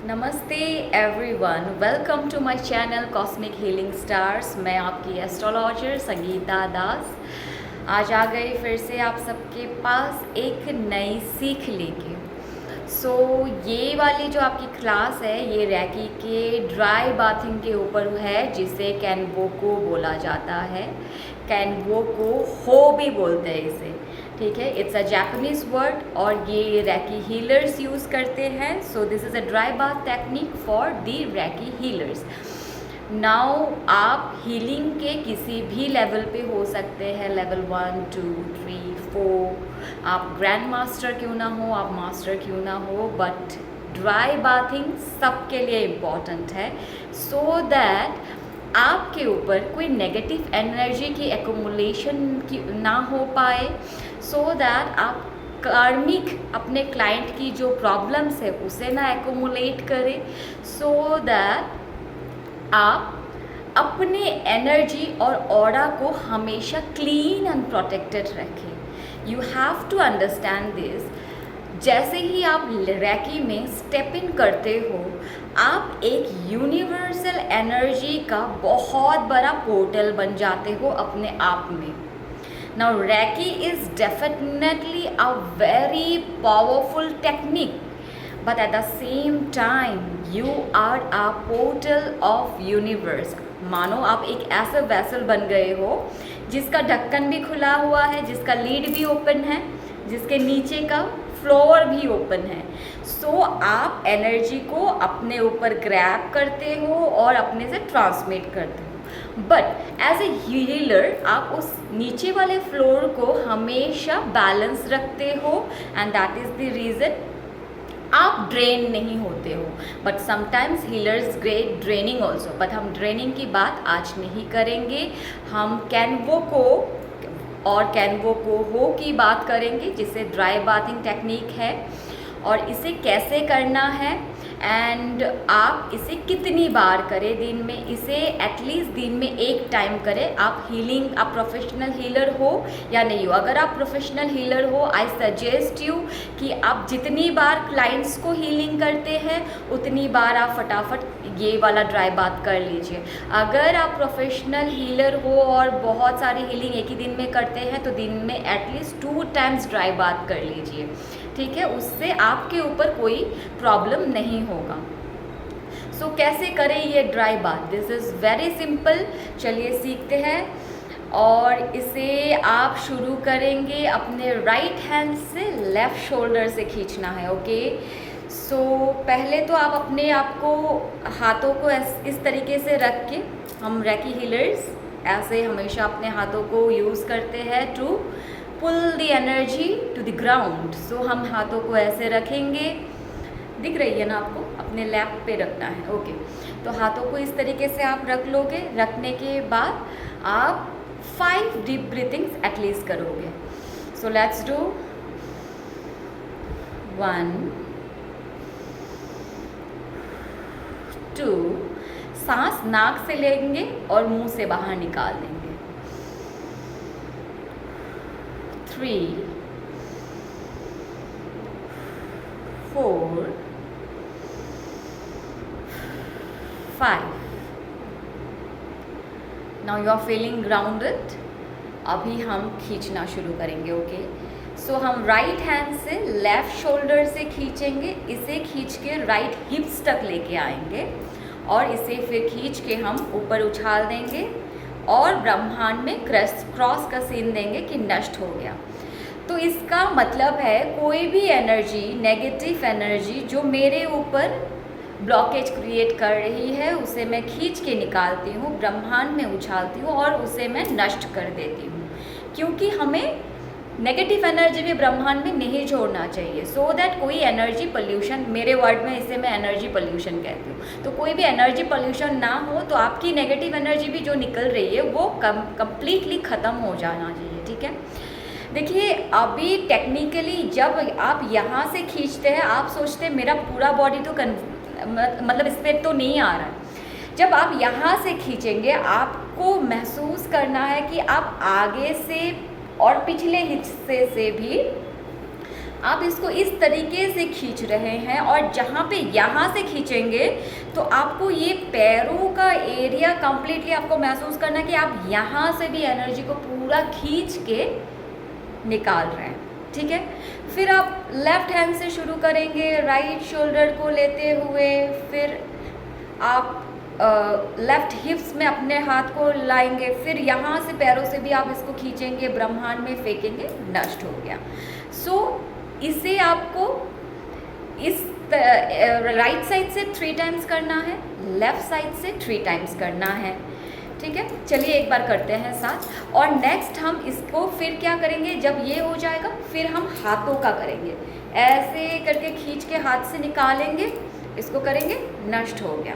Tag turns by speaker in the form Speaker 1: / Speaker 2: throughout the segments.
Speaker 1: नमस्ते everyone, welcome to my channel cosmic healing stars. मैं आपकी एस्ट्रोलॉजर संगीता दास आज आ गई फिर से आप सबके पास एक नई सीख लेके। ये वाली जो आपकी क्लास है ये रैकी के ड्राई बाथिंग के ऊपर है, जिसे कैनवोको बोला जाता है। कैनवोको हो भी बोलते हैं इसे, ठीक है। इट्स अ जापानीज वर्ड और ये रैकी हीलर्स यूज़ करते हैं। So this is a dry bath technique for the recce healers. Now आप हीलिंग के किसी भी लेवल पे हो सकते हैं, लेवल 1 2 3 4। आप ग्रैंड मास्टर क्यों ना हो, आप मास्टर क्यों ना हो, बट ड्राई बाथिंग सबके लिए इम्पॉर्टेंट है, सो दैट आपके ऊपर कोई नेगेटिव एनर्जी की एक्यूमुलेशन की ना हो पाए, सो दैट आप कार्मिक अपने क्लाइंट की जो प्रॉब्लम्स है उसे ना एक्यूमुलेट करें, सो दैट आप अपने एनर्जी और ऑरा को हमेशा क्लीन एंड प्रोटेक्टेड रखें। You have to understand this. जैसे ही आप रैकी में स्टेप इन करते हो, आप एक यूनिवर्सल एनर्जी का बहुत बड़ा पोर्टल बन जाते हो अपने आप में। Now recce is definitely a very powerful technique, but at the same time you are a portal of universe। मानो आप एक ऐसा वैसल बन गए हो जिसका ढक्कन भी खुला हुआ है, जिसका लीड भी ओपन है, जिसके नीचे का फ्लोर भी ओपन है। सो आप एनर्जी को अपने ऊपर ग्रैब करते हो और अपने से ट्रांसमिट करते हो, बट एज ए हीलर आप उस नीचे वाले फ्लोर को हमेशा बैलेंस रखते हो, and that is the reason आप ड्रेन नहीं होते हो। But sometimes healers great draining also, but हम ड्रेनिंग की बात आज नहीं करेंगे। हम कैनवोको और कैनवोको हो की बात करेंगे, जिसे ड्राई बाथिंग टेक्निक है, और इसे कैसे करना है एंड आप इसे कितनी बार करें दिन में। इसे एटलीस्ट दिन में एक टाइम करें। आप प्रोफेशनल हीलर हो या नहीं हो, अगर आप प्रोफेशनल हीलर हो, आई सजेस्ट यू कि आप जितनी बार क्लाइंट्स को हीलिंग करते हैं उतनी बार आप फटाफट ये वाला ड्राई बाथ कर लीजिए। अगर आप प्रोफेशनल हीलर हो और बहुत सारी हीलिंग एक ही दिन में करते हैं तो दिन में एटलीस्ट 2 टाइम्स ड्राई बाथ कर लीजिए, ठीक है। उससे आपके ऊपर कोई प्रॉब्लम नहीं होगा। सो कैसे करें ये dry bath? This is very simple. चलिए सीखते हैं। और इसे आप शुरू करेंगे अपने राइट हैंड से, लेफ़्ट शोल्डर से खींचना है, ओके। सो पहले तो आप अपने आप को हाथों को इस तरीके से रख के, हम रैकी हीलर्स ऐसे हमेशा अपने हाथों को यूज़ करते हैं to pull the energy to the ground. So हम हाथों को ऐसे रखेंगे, दिख रही है ना आपको, अपने लैप पे रखना है, ओके। तो हाथों को इस तरीके से आप रख लोगे। रखने के बाद आप 5 डीप ब्रीथिंग्स एटलीस्ट करोगे। So let's do 1 2। सांस नाक से लेंगे और मुंह से बाहर निकाल देंगे। 3 4 5। Now you are feeling grounded. अभी हम खींचना शुरू करेंगे, ओके। सो हम राइट हैंड से लेफ़्ट शोल्डर से खींचेंगे। इसे खींच के राइट हिप्स तक लेके आएंगे और इसे फिर खींच के हम ऊपर उछाल देंगे और ब्रह्मांड में क्रॉस का सीन देंगे कि नष्ट हो गया। तो इसका मतलब है कोई भी एनर्जी, नेगेटिव एनर्जी जो मेरे ऊपर ब्लॉकेज क्रिएट कर रही है, उसे मैं खींच के निकालती हूँ, ब्रह्मांड में उछालती हूँ और उसे मैं नष्ट कर देती हूँ, क्योंकि हमें नेगेटिव एनर्जी भी ब्रह्मांड में नहीं छोड़ना चाहिए, सो दैट कोई एनर्जी पोल्यूशन, मेरे वर्ड में इसे मैं एनर्जी पोल्यूशन कहती हूँ, तो कोई भी एनर्जी पोल्यूशन ना हो, तो आपकी नेगेटिव एनर्जी भी जो निकल रही है वो कम्प्लीटली ख़त्म हो जाना चाहिए, ठीक है। देखिए अभी टेक्निकली जब आप यहाँ से खींचते हैं, आप सोचते हैं मेरा पूरा बॉडी तो मतलब इस पर तो नहीं आ रहा है। जब आप यहाँ से खींचेंगे, आपको महसूस करना है कि आप आगे से और पिछले हिस्से से भी आप इसको इस तरीके से खींच रहे हैं और जहाँ पे यहाँ से खींचेंगे तो आपको ये पैरों का एरिया कंप्लीटली आपको महसूस करना कि आप यहाँ से भी एनर्जी को पूरा खींच के निकाल रहे हैं, ठीक है। फिर आप लेफ्ट हैंड से शुरू करेंगे, राइट शोल्डर को लेते हुए, फिर आप लेफ्ट हिप्स में अपने हाथ को लाएंगे, फिर यहाँ से पैरों से भी आप इसको खींचेंगे, ब्रह्मांड में फेंकेंगे, नष्ट हो गया। सो इसे आपको इस राइट साइड से 3 टाइम्स करना है, लेफ्ट साइड से 3 टाइम्स करना है, ठीक है। चलिए एक बार करते हैं साथ। और नेक्स्ट हम इसको फिर क्या करेंगे, जब ये हो जाएगा फिर हम हाथों का करेंगे, ऐसे करके खींच के हाथ से निकालेंगे, इसको करेंगे, नष्ट हो गया।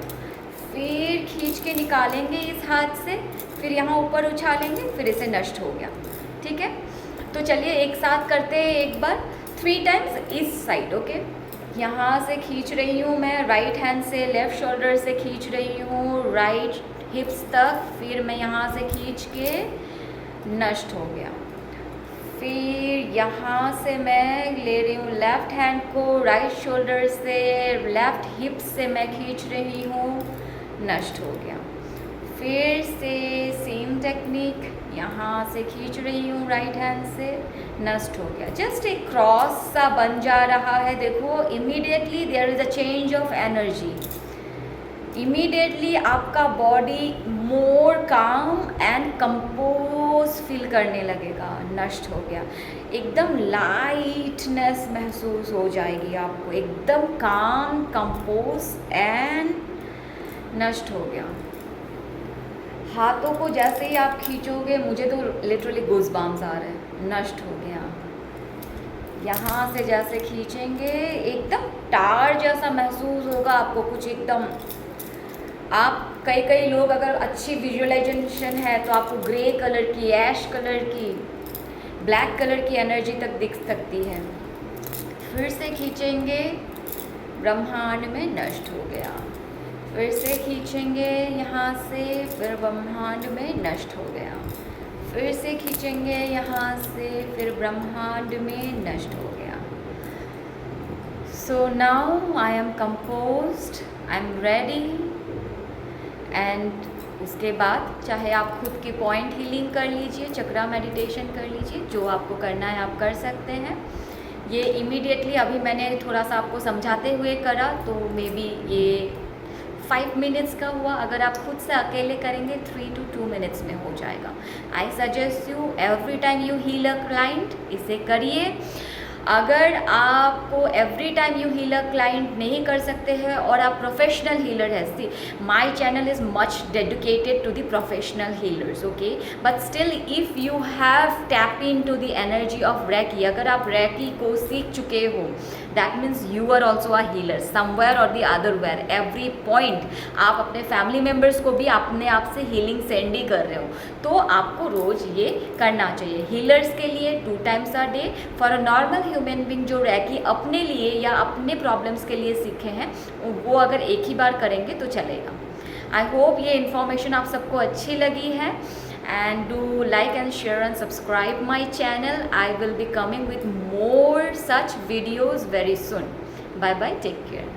Speaker 1: फिर खींच के निकालेंगे इस हाथ से, फिर यहाँ ऊपर उछालेंगे, फिर इसे नष्ट हो गया, ठीक है। तो चलिए एक साथ करते हैं एक बार 3 टाइम्स इस साइड, ओके। यहाँ से खींच रही हूँ मैं राइट हैंड से, लेफ़्ट शोल्डर से खींच रही हूँ राइट हिप्स तक, फिर मैं यहाँ से खींच के नष्ट हो गया। फिर यहाँ से मैं ले रही हूँ लेफ़्ट हैंड को, राइट शोल्डर से, लेफ़्ट हिप से मैं खींच रही हूँ, नष्ट हो गया। फिर से सेम टेक्निक, यहाँ से खींच रही हूँ राइट हैंड से, नष्ट हो गया। जस्ट एक क्रॉस सा बन जा रहा है, देखो immediately there is a change of energy. Immediately आपका body more calm and compose feel करने लगेगा, नष्ट हो गया। एकदम लाइटनेस महसूस हो जाएगी आपको, एकदम काम, कंपोज एंड नष्ट हो गया। हाथों को जैसे ही आप खींचोगे, मुझे तो लिटरली गूज़बम्स आ रहे हैं, नष्ट हो गया। यहाँ से जैसे खींचेंगे एकदम टार जैसा महसूस होगा आपको, कुछ एकदम, आप कई लोग अगर अच्छी विजुअलाइजेशन है तो आपको ग्रे कलर की, ऐश कलर की, ब्लैक कलर की एनर्जी तक दिख सकती है। फिर से खींचेंगे, ब्रह्मांड में नष्ट हो गया। फिर से खींचेंगे यहाँ से, फिर ब्रह्मांड में नष्ट हो गया। फिर से खींचेंगे यहाँ से, फिर ब्रह्मांड में नष्ट हो गया। So now I am composed, I am ready. And उसके बाद चाहे आप खुद की पॉइंट हीलिंग कर लीजिए, चक्रा मेडिटेशन कर लीजिए, जो आपको करना है आप कर सकते हैं। ये इमीडिएटली अभी मैंने थोड़ा सा आपको समझाते हुए करा, तो मे बी ये 5 मिनट्स का हुआ। अगर आप खुद से अकेले करेंगे 3 to 2 मिनट्स में हो जाएगा। I suggest you every time you heal a client, इसे करिए। अगर आपको every time you heal a client नहीं कर सकते हैं और आप प्रोफेशनल हीलर है, see my channel is much dedicated to the professional healers, okay. But still if you have tap into the energy of reiki, अगर आप reiki को सीख चुके हो, that means you are also a healer somewhere और the other where. Every point आप अपने family members को भी अपने आप से हीलिंग सेंड ही कर रहे हो, तो आपको रोज़ ये करना चाहिए। हीलर्स के लिए 2 times a day, for a normal human being जो रैकी अपने लिए या अपने प्रॉब्लम्स के लिए सीखे हैं, वो अगर एक ही बार करेंगे तो चलेगा। आई होप ये इन्फॉर्मेशन आप सबको अच्छी लगी है। And do like and share and subscribe my channel. I will be coming with more such videos very soon. Bye bye, take care.